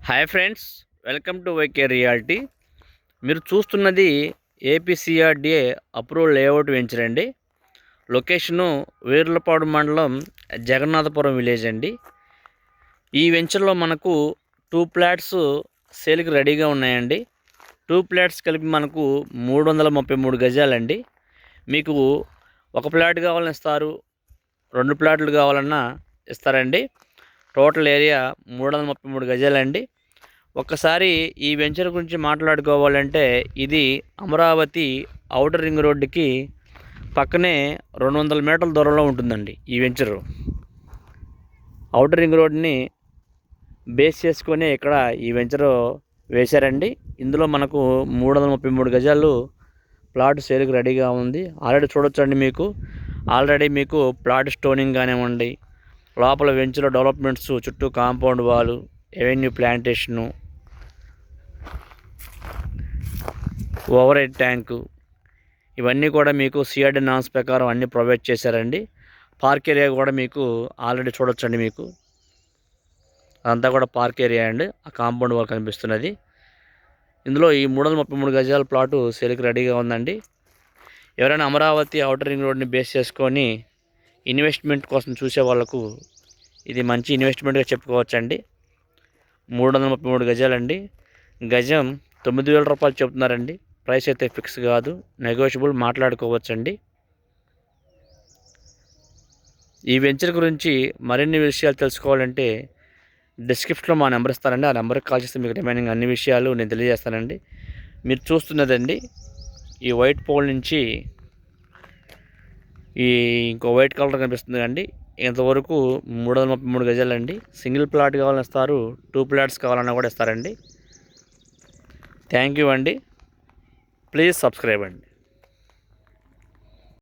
Hi friends, welcome to YK reality. మీరు చూస్తున్నది APCRDA approval layout venture అండి. Location Veerlapadu మండలం జగన్నాథపురం విలేజ్ అండి. ఈ వెంచర్లో మనకు 2 ప్లాట్స్ సేల్కి రెడీగా ఉన్నాయండి. 2 ప్లాట్స్ కలిపి మనకు 333 గజాలండి. మీకు ఒక ప్లాట్ కావాలని ఇస్తారు, 2 ప్లాట్లు కావాలన్నా ఇస్తారండి. Total area 333 గజాలండి. ఒక్కసారి ఈ వెంచర్ గురించి మాట్లాడుకోవాలంటే ఇది అమరావతి ఔటర్ రింగ్ రోడ్డుకి పక్కనే 200 మీటర్ల దూరంలో ఉంటుందండి. ఈ వెంచరు ఔటర్ రింగ్ రోడ్ని బేస్ చేసుకొని ఇక్కడ ఈ వెంచరు వేశారండి. ఇందులో మనకు 333 గజాలు ప్లాట్ సేల్కి రెడీగా ఉంది. చూడొచ్చండి. ఆల్రెడీ మీకు ప్లాట్ స్టోనింగ్ కానివ్వండి, లోపల వెంచర్లో డెవలప్మెంట్స్, చుట్టూ కాంపౌండ్ వాలు, avenue plantation, over head tank, ఇవన్నీ కూడా మీకు సిఆర్డీ నామ్స్ ప్రకారం అన్నీ ప్రొవైడ్ చేశారండి. పార్క్ ఏరియా కూడా మీకు ఆల్రెడీ చూడొచ్చండి. అదంతా కూడా పార్క్ ఏరియా అండి. ఆ కాంపౌండ్ వాల్ కనిపిస్తున్నది. ఇందులో ఈ 333 గజాల ప్లాటు సేల్కి రెడీగా ఉందండి. ఎవరైనా అమరావతి ఔటర్ రింగ్ రోడ్ని బేస్ చేసుకొని ఇన్వెస్ట్మెంట్ కోసం చూసే వాళ్ళకు ఇది మంచి ఇన్వెస్ట్మెంట్గా చెప్పుకోవచ్చండి. 333 గజాలండి. గజం 9,000 రూపాయలు చెప్తున్నారండి. ప్రైస్ అయితే ఫిక్స్ కాదు, నెగోషియబుల్, మాట్లాడుకోవచ్చండి. ఈ వెంచర్ గురించి మరిన్ని విషయాలు తెలుసుకోవాలంటే డిస్క్రిప్షన్లో మా నెంబర్ ఇస్తానండి. ఆ నెంబర్కి కాల్ చేస్తే మీకు రిమైనింగ్ అన్ని విషయాలు నేను తెలియజేస్తానండి. మీరు చూస్తున్నదండి, ఈ వైట్ పోల్ నుంచి ఈ ఇంకో వైట్ కలర్ కనిపిస్తుంది అండి. ఇంతవరకు 333 గజాలండి. సింగిల్ ప్లాట్ కావాలని ఇస్తారు, 2 ప్లాట్స్ కావాలన్నా కూడా ఇస్తారండి. థ్యాంక్ యూ అండి. ప్లీజ్ సబ్స్క్రైబ్ అండి.